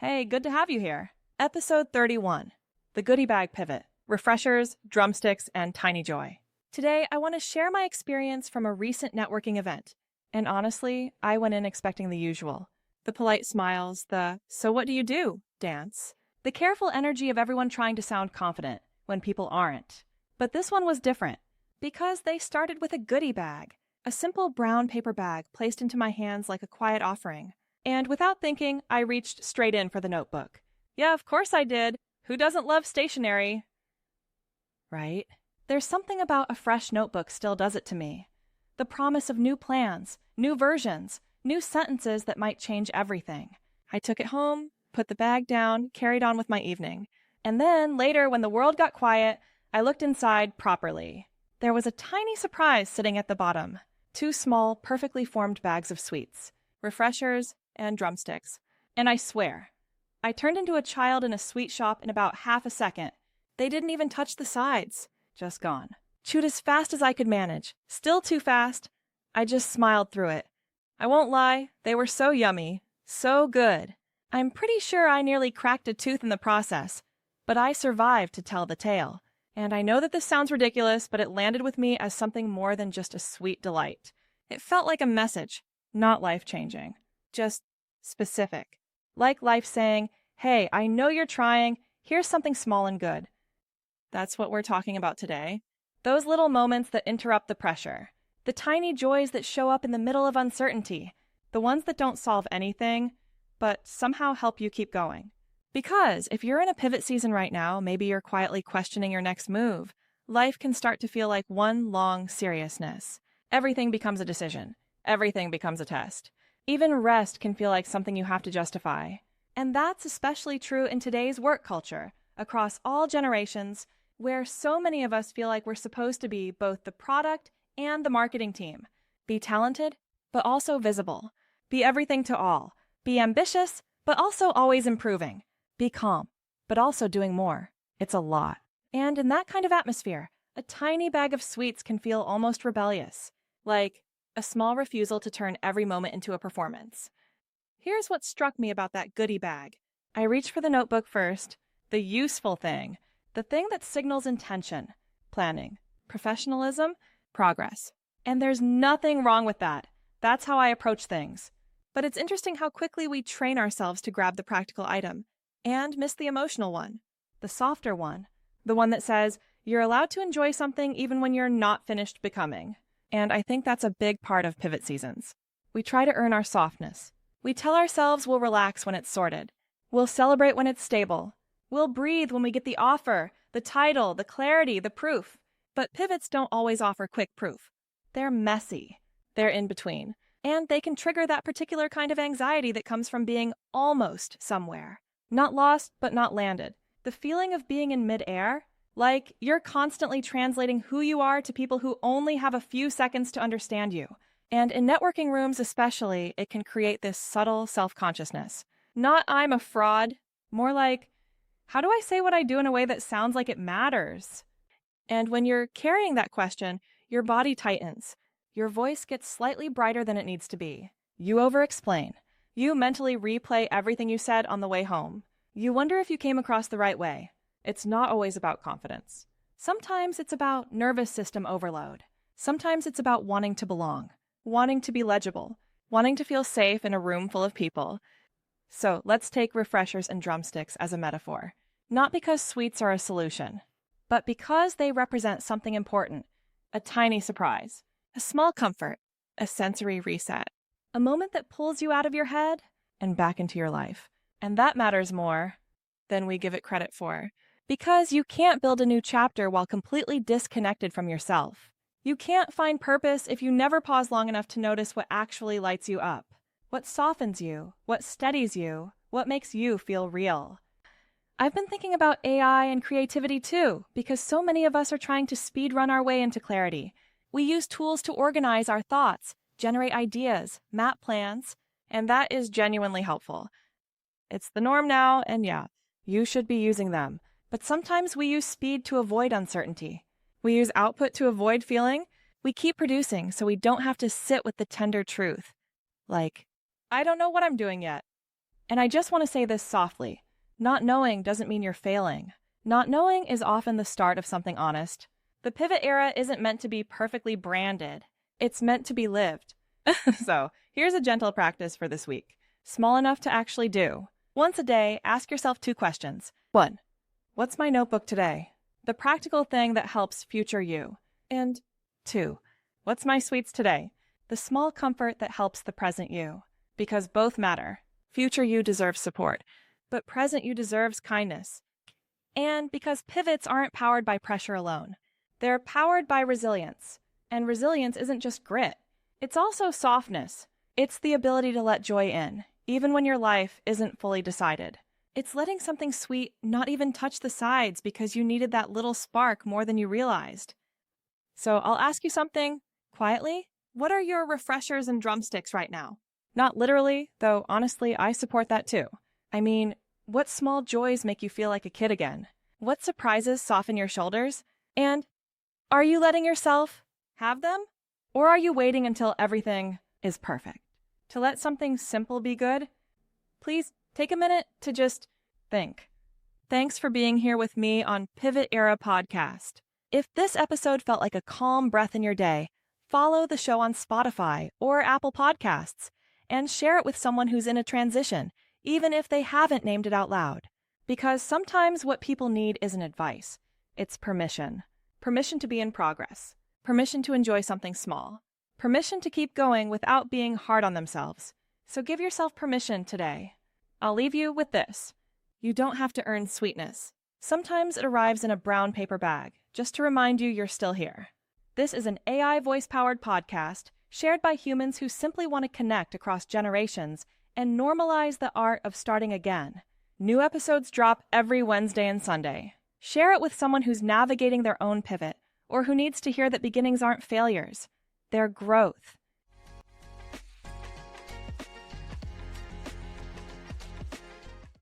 Hey, good to have you here. Episode 31, the Goody Bag Pivot, Refreshers, Drumsticks, and Tiny Joy. Today, I want to share my experience from a recent networking event. And honestly, I went in expecting the usual. The polite smiles, the "so what do you do?" dance, the careful energy of everyone trying to sound confident when people aren't. But this one was different, because they started with a goodie bag, a simple brown paper bag placed into my hands like a quiet offering. And without thinking, I reached straight in for the notebook. Yeah, of course I did. Who doesn't love stationery? Right? There's something about a fresh notebook still does it to me. The promise of new plans, new versions, new sentences that might change everything. I took it home, put the bag down, carried on with my evening. And then, later, when the world got quiet, I looked inside properly. There was a tiny surprise sitting at the bottom. 2 small, perfectly formed bags of sweets, refreshers, and drumsticks. And I swear, I turned into a child in a sweet shop in about half a second. They didn't even touch the sides. Just gone. Chewed as fast as I could manage. Still too fast. I just smiled through it. I won't lie, they were so yummy. So good. I'm pretty sure I nearly cracked a tooth in the process, but I survived to tell the tale. And I know that this sounds ridiculous, but it landed with me as something more than just a sweet delight. It felt like a message, not life-changing. Just specific. Like life saying, hey, I know you're trying, here's something small and good. That's what we're talking about today. Those little moments that interrupt the pressure. The tiny joys that show up in the middle of uncertainty. The ones that don't solve anything, but somehow help you keep going. Because if you're in a pivot season right now, maybe you're quietly questioning your next move, life can start to feel like one long seriousness. Everything becomes a decision. Everything becomes a test. Even rest can feel like something you have to justify. And that's especially true in today's work culture, across all generations, where so many of us feel like we're supposed to be both the product and the marketing team. Be talented, but also visible. Be everything to all. Be ambitious, but also always improving. Be calm, but also doing more. It's a lot. And in that kind of atmosphere, a tiny bag of sweets can feel almost rebellious, like a small refusal to turn every moment into a performance. Here's what struck me about that goodie bag. I reached for the notebook first, the useful thing, the thing that signals intention, planning, professionalism, progress. And there's nothing wrong with that. That's how I approach things. But it's interesting how quickly we train ourselves to grab the practical item and miss the emotional one, the softer one, the one that says you're allowed to enjoy something even when you're not finished becoming. And I think that's a big part of pivot seasons. We try to earn our softness. We tell ourselves we'll relax when it's sorted. We'll celebrate when it's stable. We'll breathe when we get the offer, the title, the clarity, the proof. But pivots don't always offer quick proof. They're messy. They're in between. And they can trigger that particular kind of anxiety that comes from being almost somewhere. Not lost, but not landed. The feeling of being in midair, like you're constantly translating who you are to people who only have a few seconds to understand you. And in networking rooms especially, it can create this subtle self-consciousness. Not I'm a fraud, more like, how do I say what I do in a way that sounds like it matters? And when you're carrying that question, your body tightens. Your voice gets slightly brighter than it needs to be. You over-explain. You mentally replay everything you said on the way home. You wonder if you came across the right way. It's not always about confidence. Sometimes it's about nervous system overload. Sometimes it's about wanting to belong, wanting to be legible, wanting to feel safe in a room full of people. So let's take refreshers and drumsticks as a metaphor. Not because sweets are a solution, but because they represent something important, a tiny surprise, a small comfort, a sensory reset, a moment that pulls you out of your head and back into your life. And that matters more than we give it credit for. Because you can't build a new chapter while completely disconnected from yourself. You can't find purpose if you never pause long enough to notice what actually lights you up, what softens you, what steadies you, what makes you feel real. I've been thinking about AI and creativity too, because so many of us are trying to speed run our way into clarity. We use tools to organize our thoughts, generate ideas, map plans, and that is genuinely helpful. It's the norm now, and yeah, you should be using them. But sometimes we use speed to avoid uncertainty. We use output to avoid feeling. We keep producing so we don't have to sit with the tender truth. Like, I don't know what I'm doing yet. And I just want to say this softly. Not knowing doesn't mean you're failing. Not knowing is often the start of something honest. The pivot era isn't meant to be perfectly branded. It's meant to be lived. So, here's a gentle practice for this week. Small enough to actually do. Once a day, ask yourself 2 questions. 1. What's my notebook today? The practical thing that helps future you. And 2. What's my sweets today? The small comfort that helps the present you. Because both matter. Future you deserves support, but present you deserves kindness. And because pivots aren't powered by pressure alone. They're powered by resilience. And resilience isn't just grit. It's also softness. It's the ability to let joy in, even when your life isn't fully decided. It's letting something sweet not even touch the sides because you needed that little spark more than you realized. So I'll ask you something quietly. What are your refreshers and drumsticks right now? Not literally, though honestly, I support that too. I mean, what small joys make you feel like a kid again? What surprises soften your shoulders? And are you letting yourself have them? Or are you waiting until everything is perfect? To let something simple be good? Please take a minute to just think. Thanks for being here with me on Pivot Era Podcast. If this episode felt like a calm breath in your day, follow the show on Spotify or Apple Podcasts and share it with someone who's in a transition, even if they haven't named it out loud. Because sometimes what people need isn't advice, it's permission. Permission to be in progress. Permission to enjoy something small. Permission to keep going without being hard on themselves. So give yourself permission today. I'll leave you with this. You don't have to earn sweetness. Sometimes it arrives in a brown paper bag, just to remind you you're still here. This is an AI voice-powered podcast shared by humans who simply want to connect across generations and normalize the art of starting again. New episodes drop every Wednesday and Sunday. Share it with someone who's navigating their own pivot, or who needs to hear that beginnings aren't failures. They're growth.